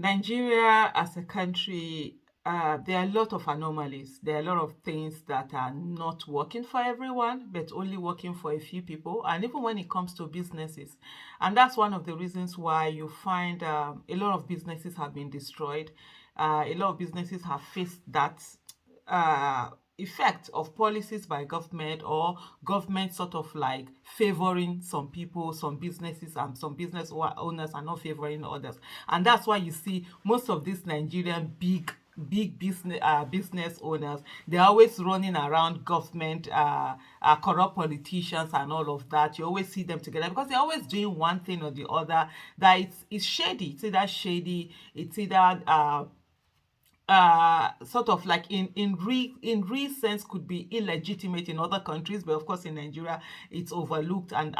Nigeria as a country, there are a lot of anomalies. There are a lot of things that are not working for everyone, but only working for a few people. And even when it comes to businesses, and that's one of the reasons why you find a lot of businesses have been destroyed. A lot of businesses have faced that effect of policies by government, or government sort of like favoring some people, some businesses, and some owners are not favoring others. And that's why you see most of these Nigerian big business owners, they're always running around government, corrupt politicians and all of that. You always see them together because they're always doing one thing or the other that it's shady. It's either shady, it's either sort of like in real sense could be illegitimate in other countries, but of course in Nigeria it's overlooked, and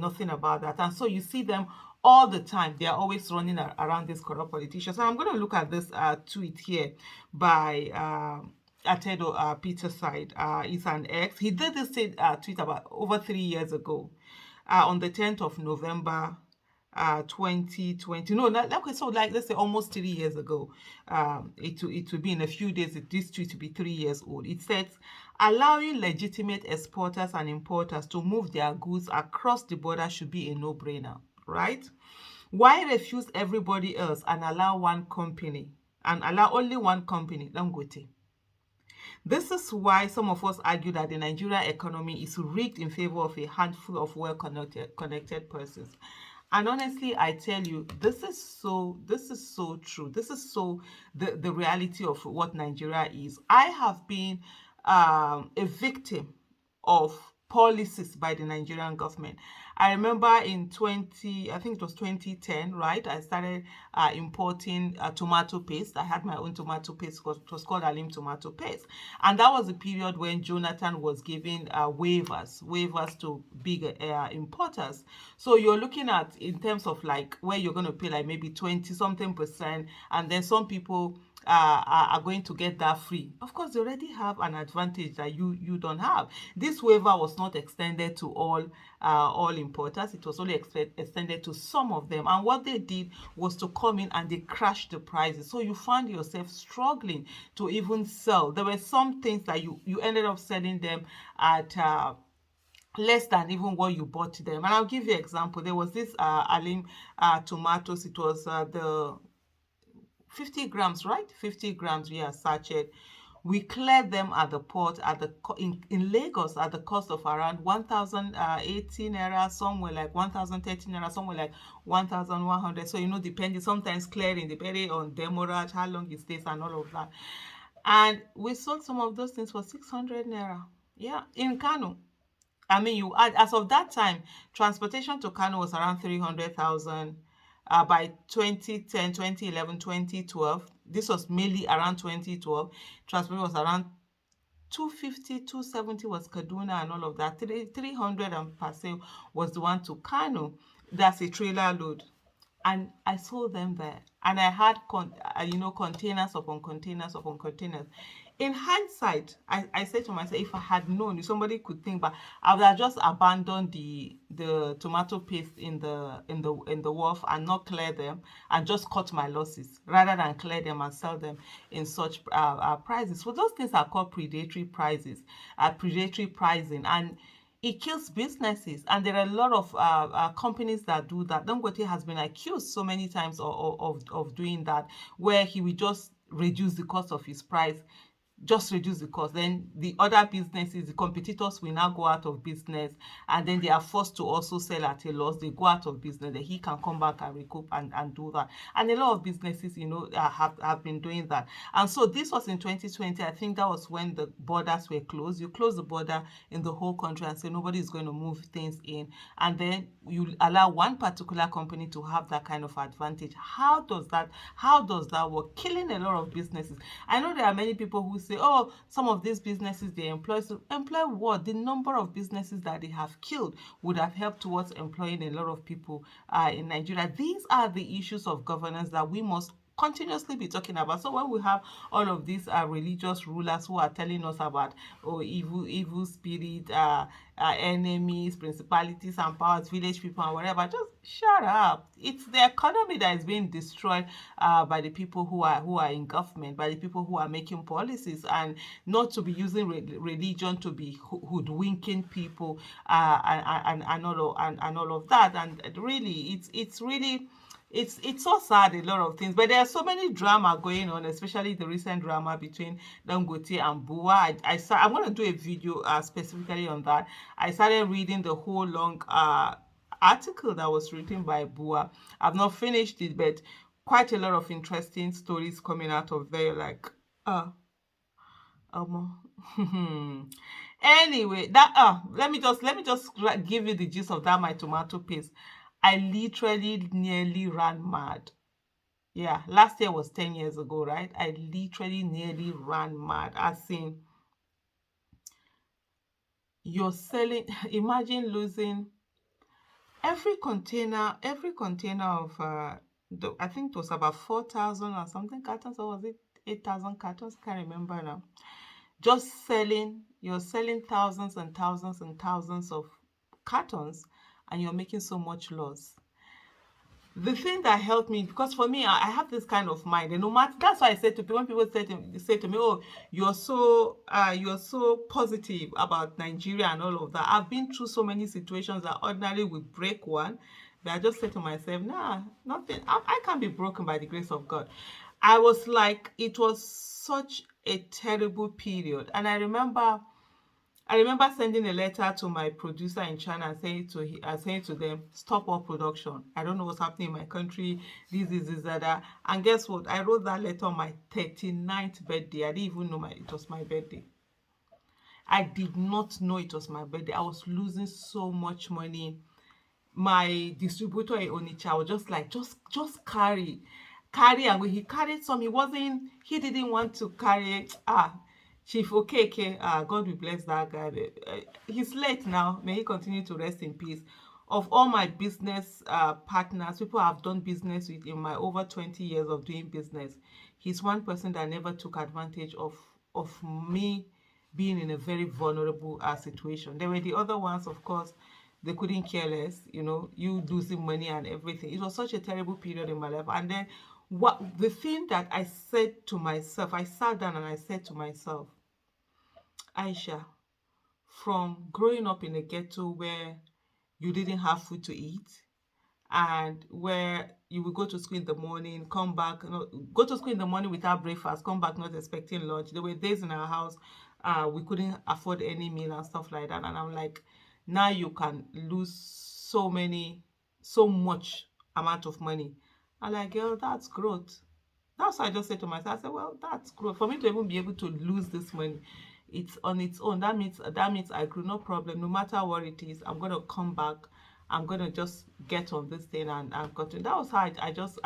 nothing about that. And so you see them all the time. They are always running around these corrupt politicians. So I'm going to look at this tweet here by Atedo Peter Side. It's an ex. He did this tweet about over 3 years ago, on the 10th of November 2020. No, okay, so like let's say almost 3 years ago. It will be in a few days. This tweet will be 3 years old. It says, allowing legitimate exporters and importers to move their goods across the border should be a no-brainer, right? Why refuse everybody else and allow only one company, Dangote? This is why some of us argue that the Nigerian economy is rigged in favor of a handful of well-connected persons. And honestly, I tell you, this is so true. This is so the reality of what Nigeria is. I have been a victim of policies by the Nigerian government. I remember in I think it was 2010, right? I started importing tomato paste. I had my own tomato paste because it was called Alim tomato paste. And that was the period when Jonathan was giving waivers to big importers. So you're looking at, in terms of like where you're going to pay like maybe 20 something percent, and then some people are going to get that free. Of course, they already have an advantage that you don't have. This waiver was not extended to all importers. It was only extended to some of them. And what they did was to come in and they crashed the prices. So you found yourself struggling to even sell. There were some things that you ended up selling them at less than even what you bought them. And I'll give you an example. There was this Alim tomatoes. It was the 50 grams, right? 50 grams, yeah, sachet. We cleared them at the port in Lagos at the cost of around 1,018 naira, somewhere like 1,013 naira, somewhere like 1,100. So, depending, sometimes clearing, depending on demurrage, how long it stays, and all of that. And we sold some of those things for 600 naira. Yeah, in Kano. I mean, you add, as of that time, transportation to Kano was around 300,000. By 2010, 2011, 2012, this was mainly around 2012, transport was around 250, 270 was Kaduna and all of that. 300 and per se was the one to Kano. That's a trailer load. And I sold them there. And I had, containers upon containers upon containers. In hindsight, I said to myself, if I had known, if somebody could think, but I would have just abandoned the tomato paste in the wharf and not clear them and just cut my losses rather than clear them and sell them in such prices. So those things are called predatory predatory pricing, and it kills businesses. And there are a lot of companies that do that. Dangote has been accused so many times of doing that, where he will just reduce the cost of his price, just reduce the cost. Then the other businesses, the competitors, will now go out of business, and then they are forced to also sell at a loss. They go out of business, then he can come back and recoup and do that. And a lot of businesses, have been doing that. And so this was in 2020. I think that was when the borders were closed. You close the border in the whole country and say nobody is going to move things in, and then you allow one particular company to have that kind of advantage. How does that work? Killing a lot of businesses. I know there are many people who say, oh, some of these businesses they employ. So employ what? The number of businesses that they have killed would have helped towards employing a lot of people in Nigeria. These are the issues of governance that we must continuously be talking about. So when we have all of these religious rulers who are telling us about, oh, evil spirit, enemies, principalities and powers, village people and whatever, just shut up. It's the economy that is being destroyed by the people who are in government, by the people who are making policies, and not to be using religion to be hoodwinking people, and all of that. And really, it's really, it's so sad, a lot of things, but there are so many drama going on, especially the recent drama between Dangote and Bua. I'm going to do a video specifically on that. I started reading the whole long article that was written by Bua. I've not finished it, but quite a lot of interesting stories coming out of there, like uh anyway, that let me just give you the gist of that my tomato paste. I literally nearly ran mad. Yeah, last year was 10 years ago, right? I literally nearly ran mad. As in, you're selling, imagine losing every container of, I think it was about 4,000 or something cartons, or was it 8,000 cartons? Can't remember now. Just you're selling thousands and thousands and thousands of cartons, and you're making so much loss. The thing that helped me, because for me, I have this kind of mind, and no matter, that's why I said to people, when people say to me, oh, you're so positive about Nigeria and all of that. I've been through so many situations that ordinarily would break one, but I just said to myself, nah, nothing. I can't be broken by the grace of God. I was like, it was such a terrible period, and I remember sending a letter to my producer in China and saying to them, stop all production. I don't know what's happening in my country. This, that. And guess what? I wrote that letter on my 39th birthday. I didn't even know it was my birthday. I did not know it was my birthday. I was losing so much money. My distributor in Onitsha was just like, just carry. And when he carried some, he didn't want to carry. Chief Okeke, God will bless that guy. He's late now. May he continue to rest in peace. Of all my business partners, people I've done business with in my over 20 years of doing business, he's one person that never took advantage of me being in a very vulnerable situation. There were the other ones, of course, they couldn't care less, you losing money and everything. It was such a terrible period in my life. And then the thing that I said to myself, I sat down and I said to myself, Aisha, from growing up in a ghetto where you didn't have food to eat, and where you would go to school in the morning, come back, go to school in the morning without breakfast, come back not expecting lunch. There were days in our house we couldn't afford any meal and stuff like that. And I'm like, now you can lose so much amount of money. I'm like, girl, that's growth. That's what I just said to myself. I said, well, that's growth. For me to even be able to lose this money, it's on its own. That means I grew, no problem. No matter what it is, I'm gonna come back. I'm gonna just get on this thing and continue. That was how I just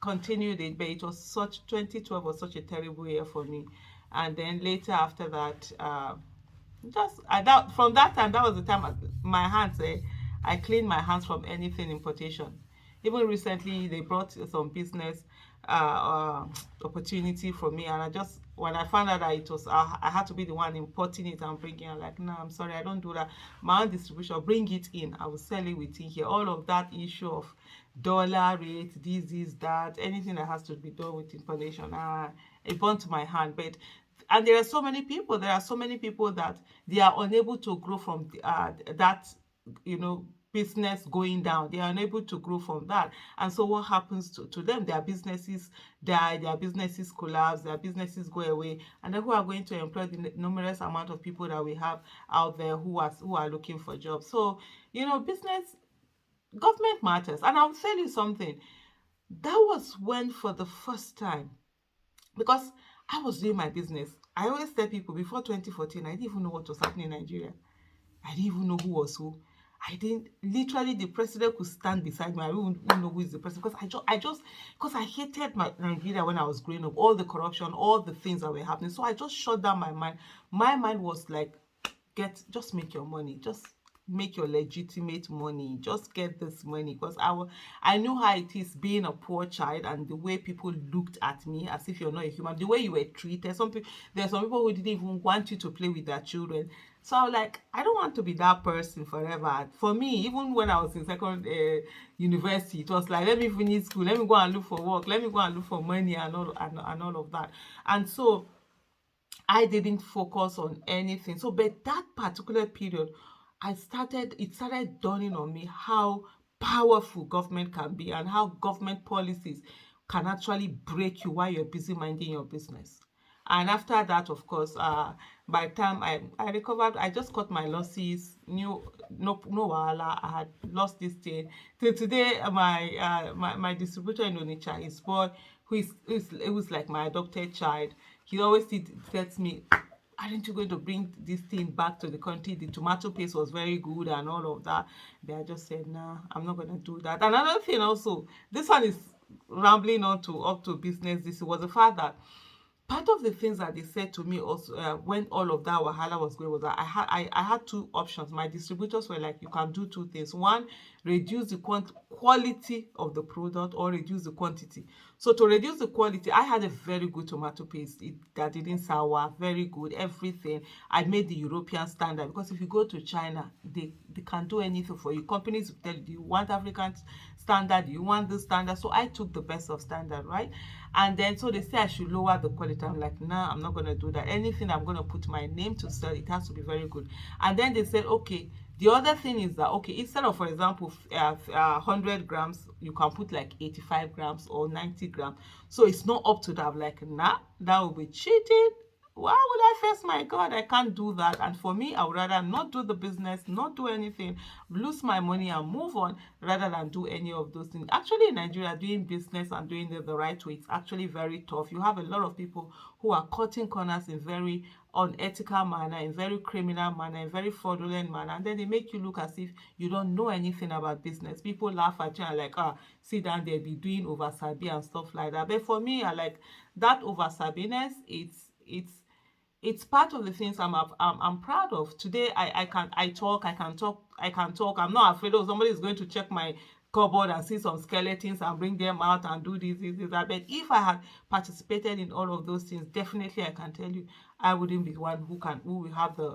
continued it. But it was 2012 was such a terrible year for me. And then later after that, from that time, that was the time my hands, I cleaned my hands from anything importation. Even recently, they brought some business opportunity for me, and when I found out that it was, I had to be the one importing it and bringing it, I'm like, no, I'm sorry, I don't do that. My own distribution, bring it in, I will sell it within here. All of that issue of dollar rate, this, that, anything that has to be done with importation, it burnt my hand. But and there are so many people that they are unable to grow from that, business going down. They are unable to grow from that. And so what happens to them? Their businesses die, their businesses collapse, their businesses go away. And then who are going to employ the numerous amount of people that we have out there who are looking for jobs? So, business, government matters. And I'll tell you something. That was when, for the first time, because I was doing my business. I always tell people, before 2014, I didn't even know what was happening in Nigeria. I didn't even know who was who. I didn't, literally, the president could stand beside me. I don't even know who is the president, because I hated Nigeria when I was growing up, all the corruption, all the things that were happening. So I just shut down my mind. My mind was like, just make your money. Just make your legitimate money. Just get this money, because I knew how it is being a poor child, and the way people looked at me as if you're not a human, the way you were treated. There are some people who didn't even want you to play with their children. So I was like, I don't want to be that person forever. For me, even when I was in second university, it was like, let me finish school, let me go and look for work, let me go and look for money, and all of that. And so I didn't focus on anything. So, but that particular period, it started dawning on me how powerful government can be, and how government policies can actually break you while you're busy minding your business. And after that, of course, by the time I recovered, I just cut my losses. No wahala. I had lost this thing. Till today, my distributor in Onitsha, his boy, it was like my adopted child. He always tells me, aren't you going to bring this thing back to the country? The tomato paste was very good and all of that. But I just said, nah, I'm not going to do that. Another thing also, this one is rambling on to up to business. This was the fact that part of the things that they said to me also, when all of that wahala was going, was that I had two options. My distributors were like, you can do two things. One, reduce the quality of the product, or reduce the quantity. So to reduce the quality, I had a very good tomato paste that didn't sour, very good, everything. I made the European standard, because if you go to China, they can do anything for you. Companies will tell you, do you want African standard? Do you want this standard? So I took the best of standard, right? And then so they say I should lower the quality. I'm like, nah, I'm not gonna do that. Anything I'm gonna put my name to sell, it has to be very good. And then they said, okay, the other thing is that, okay, instead of, for example, 100 grams, you can put like 85 grams or 90 grams. So it's not up to that. I'm like, nah, that will be cheating. Why would I face my God? I can't do that. And for me, I would rather not do the business, not do anything, lose my money and move on, rather than do any of those things. Actually, in Nigeria, doing business and doing it the right way, it's actually very tough. You have a lot of people who are cutting corners in very unethical manner, in very criminal manner, in very fraudulent manner, and then they make you look as if you don't know anything about business. People laugh at you and like, sit down there, be doing over sabi and stuff like that. But for me, I like that over sabiness. It's part of the things I'm proud of. Today I can talk. I'm not afraid of somebody is going to check my cupboard and see some skeletons and bring them out and do this, that. But if I had participated in all of those things, definitely I can tell you I wouldn't be one who will have the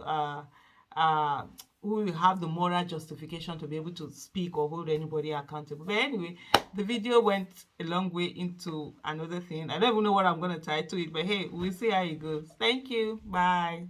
uh who will have the moral justification to be able to speak or hold anybody accountable. But anyway, the video went a long way into another thing. I don't even know what I'm going to title it, but hey, we'll see how it goes. Thank you. Bye.